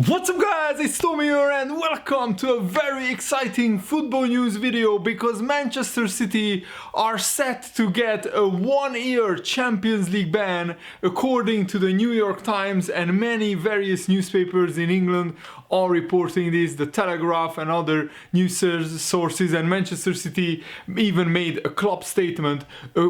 What's up guys, it's Tommy here and welcome to a very exciting football news video because Manchester City are set to get a 1-year Champions League ban according to the New York Times, and many various newspapers in England are reporting this, the Telegraph and other news sources, and Manchester City even made a club statement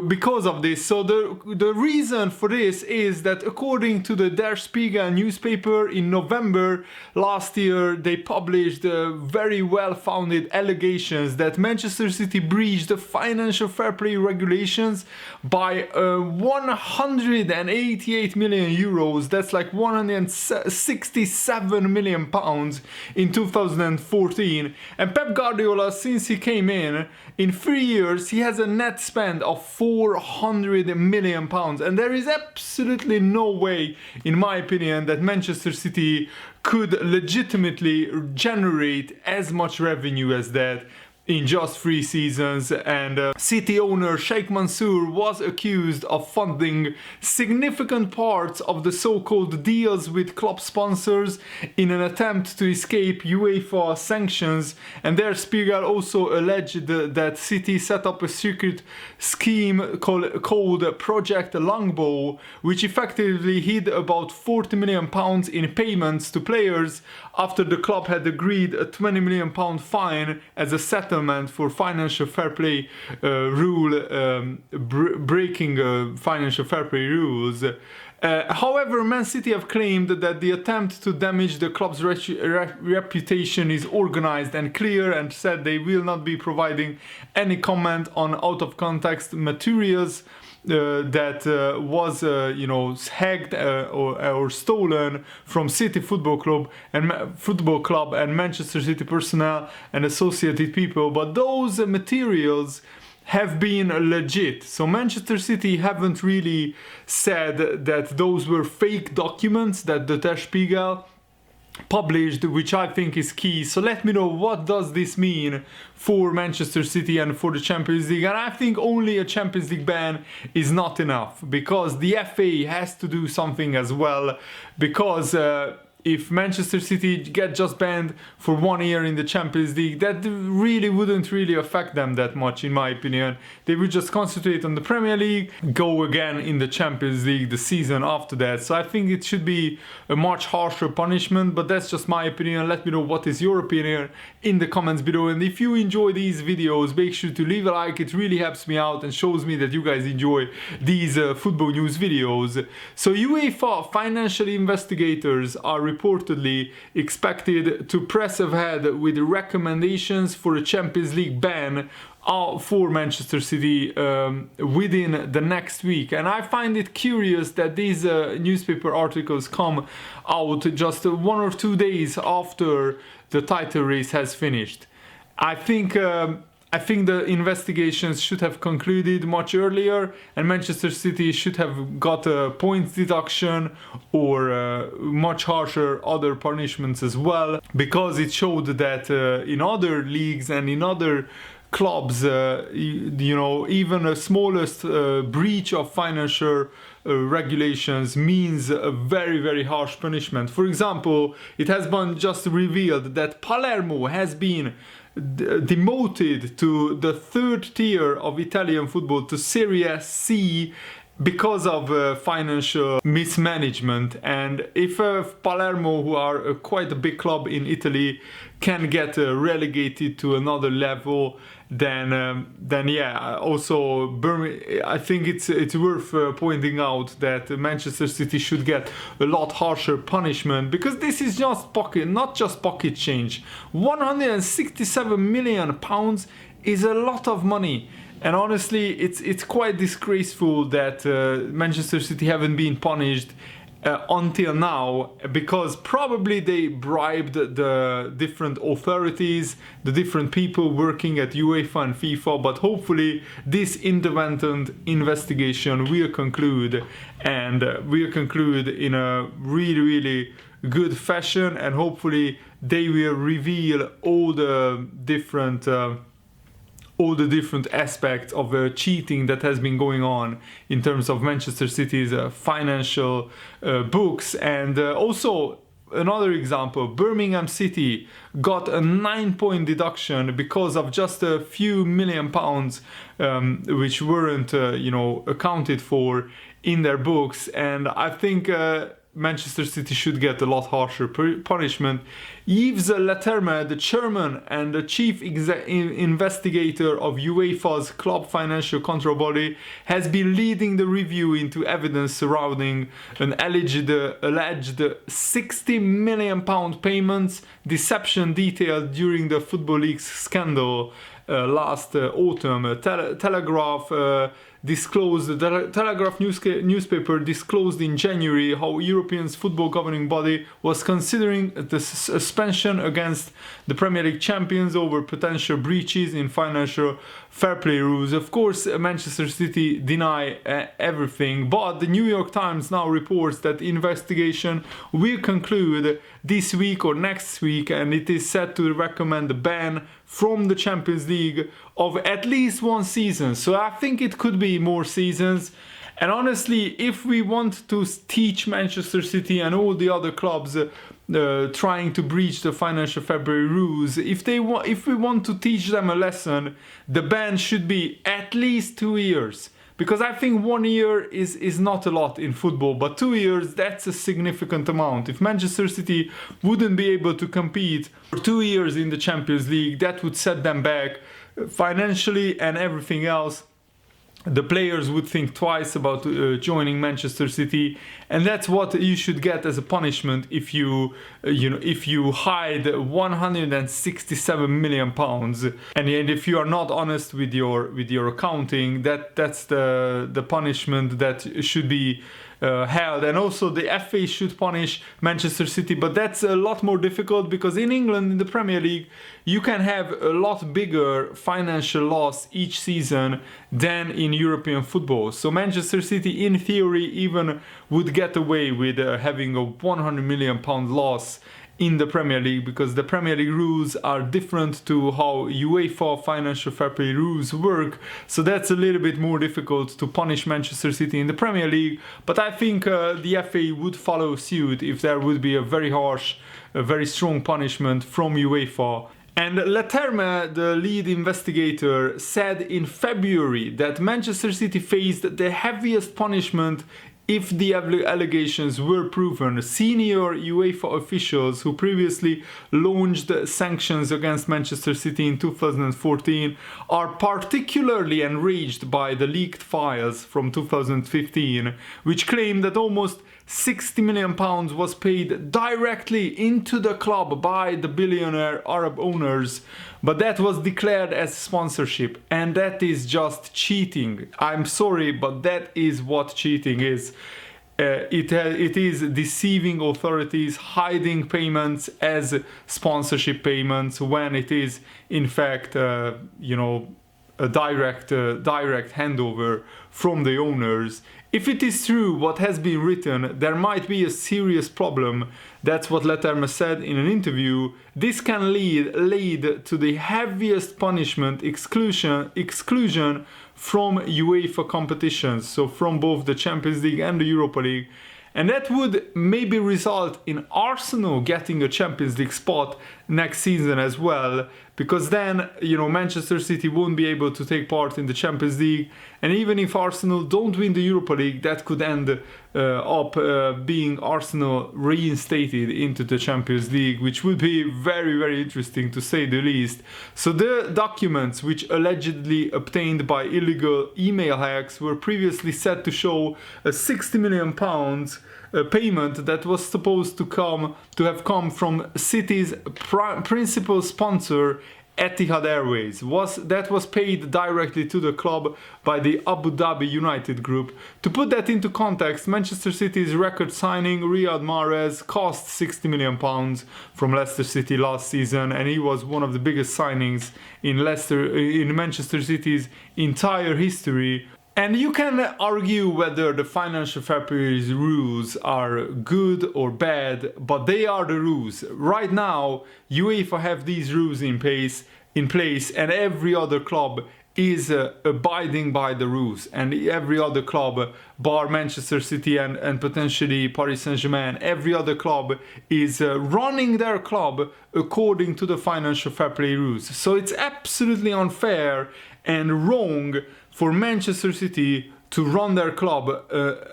because of this. So the reason for this is that according to the Der Spiegel newspaper, in November last year they published very well-founded allegations that Manchester City breached the financial fair play regulations by 188 million euros. That's like 167 million pounds in 2014. And Pep Guardiola, since he came in 3 years, he has a net spend of 400 million pounds. And there is absolutely no way, in my opinion, that Manchester City could legitimately generate as much revenue as that in just 3 seasons. And City owner Sheikh Mansour was accused of funding significant parts of the so-called deals with club sponsors in an attempt to escape UEFA sanctions. And Der Spiegel also alleged that City set up a secret scheme called Project Longbow, which effectively hid about 40 million pounds in payments to players after the club had agreed a 20 million pound fine as a settlement for financial fair play breaking financial fair play rules. However, Man City have claimed that the attempt to damage the club's reputation is organized and clear, and said they will not be providing any comment on out-of-context materials that was hacked or stolen from City Football Club and Manchester City personnel and associated people. But those materials have been legit. So Manchester City haven't really said that those were fake documents that the Der Spiegel published, which I think is key. So let me know, what does this mean for Manchester City and for the Champions League? And I think only a Champions League ban is not enough, because the FA has to do something as well, because if Manchester City get just banned for 1 year in the Champions League, that really wouldn't affect them that much, in my opinion. They would just concentrate on the Premier League, go again in the Champions League the season after that. So I think it should be a much harsher punishment, but that's just my opinion. Let me know what is your opinion in the comments below. And if you enjoy these videos, make sure to leave a like. It really helps me out and shows me that you guys enjoy these football news videos. So UEFA financial investigators are reportedly expected to press ahead with recommendations for a Champions League ban for Manchester City within the next week. And I find it curious that these newspaper articles come out just 1 or 2 days after the title race has finished. I think the investigations should have concluded much earlier, and Manchester City should have got a points deduction or much harsher other punishments as well, because it showed that in other leagues and in other clubs, even the smallest breach of financial regulations means a very, very harsh punishment. For example, it has been just revealed that Palermo has been demoted to the 3rd tier of Italian football, to Serie C, because of financial mismanagement. And if Palermo, who are quite a big club in Italy, can get relegated to another level, then yeah, also I think it's worth pointing out that Manchester City should get a lot harsher punishment, because this is just not just pocket change. 167 million pounds is a lot of money. And honestly, it's quite disgraceful that Manchester City haven't been punished until now, because probably they bribed the different authorities, the different people working at UEFA and FIFA. But hopefully this independent investigation will conclude, and will conclude in a really, really good fashion, and hopefully they will reveal all the different aspects of cheating that has been going on in terms of Manchester City's financial books. And also Another example, Birmingham City got a 9-point deduction because of just a few £1 million, which weren't, accounted for in their books. And I think Manchester City should get a lot harsher punishment. Yves Leterme, the chairman and the chief investigator of UEFA's club financial control body, has been leading the review into evidence surrounding an alleged £60 million payments deception detailed during the Football League's scandal last autumn. Telegraph newspaper disclosed in January how European football governing body was considering the suspension against the Premier League champions over potential breaches in financial fair play rules. Of course, Manchester City deny everything, but the New York Times now reports that the investigation will conclude this week or next week, and it is set to recommend a ban from the Champions League of at least one season. So I think it could be more seasons. And honestly, if we want to teach Manchester City and all the other clubs trying to breach the financial fair play rules, if we want to teach them a lesson, the ban should be at least 2 years. Because I think 1 year is not a lot in football, but 2 years, that's a significant amount. If Manchester City wouldn't be able to compete for 2 years in the Champions League, that would set them back financially and everything else. The players would think twice about joining Manchester City, and that's what you should get as a punishment if you hide £167 million, and if you are not honest with your accounting, that's the punishment that should be held. And also the FA should punish Manchester City, but that's a lot more difficult because in England, in the Premier League, you can have a lot bigger financial loss each season than in European football. So Manchester City, in theory, even would get away with having a £100 million loss in the Premier League, because the Premier League rules are different to how UEFA financial fair play rules work. So that's a little bit more difficult to punish Manchester City in the Premier League. But I think the FA would follow suit if there would be a very harsh, a very strong punishment from UEFA. And Leterme, the lead investigator, said in February that Manchester City faced the heaviest punishment if the allegations were proven. Senior UEFA officials who previously launched sanctions against Manchester City in 2014 are particularly enraged by the leaked files from 2015, which claim that almost £60 million was paid directly into the club by the billionaire Arab owners, but that was declared as sponsorship, and that is just cheating. I'm sorry, but that is what cheating is. It is deceiving authorities, hiding payments as sponsorship payments when it is in fact a direct handover from the owners. If it is true what has been written, there might be a serious problem. That's what Leterme said in an interview. This can lead to the heaviest punishment, exclusion from UEFA competitions, so from both the Champions League and the Europa League. And that would maybe result in Arsenal getting a Champions League spot next season as well, because then, Manchester City won't be able to take part in the Champions League. And even if Arsenal don't win the Europa League, that could end up being Arsenal reinstated into the Champions League, which would be very, very interesting to say the least. So the documents which allegedly obtained by illegal email hacks were previously said to show a £60 million payment that was supposed to have come from City's principal sponsor, Etihad Airways. That was paid directly to the club by the Abu Dhabi United Group. To put that into context, Manchester City's record signing Riyad Mahrez cost £60 million from Leicester City last season, and he was one of the biggest signings in Manchester City's entire history. And you can argue whether the financial fair play rules are good or bad, but they are the rules. Right now, UEFA have these rules in place, and every other club is abiding by the rules, and every other club, bar Manchester City and potentially Paris Saint-Germain, every other club is running their club according to the financial fair play rules. So it's absolutely unfair and wrong for Manchester City to run their club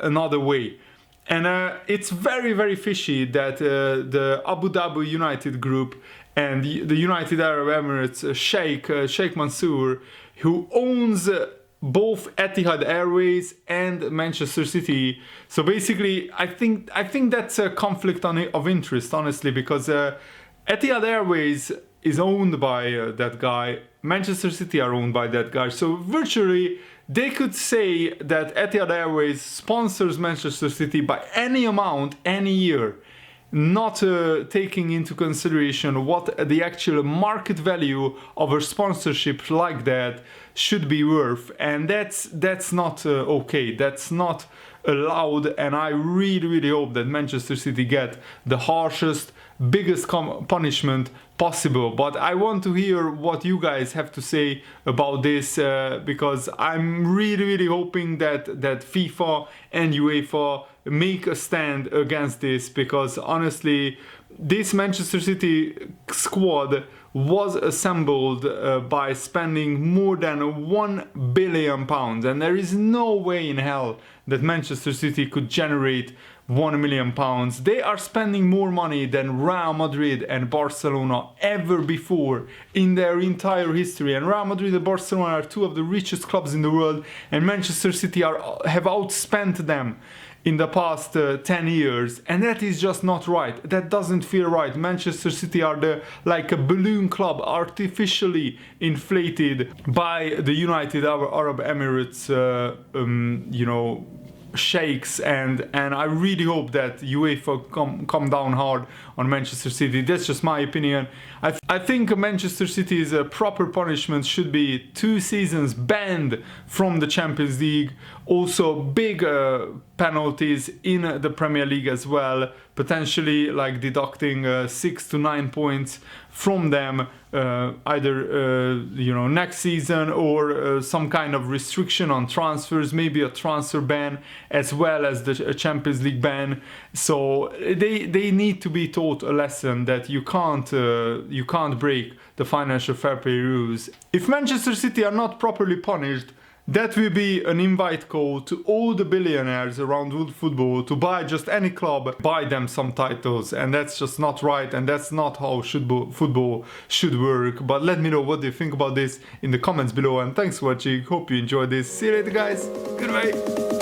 another way. And it's very, very fishy that the Abu Dhabi United group and the United Arab Emirates Sheikh Mansour, who owns both Etihad Airways and Manchester City. So basically, I think that's a conflict of interest, honestly, because Etihad Airways is owned by that guy. Manchester City are owned by that guy. So virtually, they could say that Etihad Airways sponsors Manchester City by any amount, any year, not taking into consideration what the actual market value of a sponsorship like that should be worth. And that's not okay. That's not allowed. And I really, really hope that Manchester City get the harshest, biggest punishment possible. But I want to hear what you guys have to say about this, because I'm really, really hoping that FIFA and UEFA make a stand against this, because honestly, this Manchester City squad was assembled by spending more than £1 billion, and there is no way in hell that Manchester City could generate £1 million. They are spending more money than Real Madrid and Barcelona ever before in their entire history. And Real Madrid and Barcelona are two of the richest clubs in the world, and Manchester City have outspent them in the past 10 years, and that is just not right. That doesn't feel right. Manchester City are like a balloon club artificially inflated by the United Arab Emirates, sheikhs, and I really hope that UEFA come down hard on Manchester City. That's just my opinion. I think Manchester City's proper punishment should be 2 seasons banned from the Champions League. Also big penalties in the Premier League as well, potentially like deducting 6 to 9 points from them either next season, or some kind of restriction on transfers, maybe a transfer ban as well as the Champions League ban. So they need to be taught a lesson that you can't break the financial fair play rules. If Manchester City are not properly punished, that will be an invite code to all the billionaires around world football to buy just any club, buy them some titles, and that's just not right, and that's not how football should work. But let me know what you think about this in the comments below, and thanks for watching. Hope you enjoyed this. See you later, guys. Goodbye.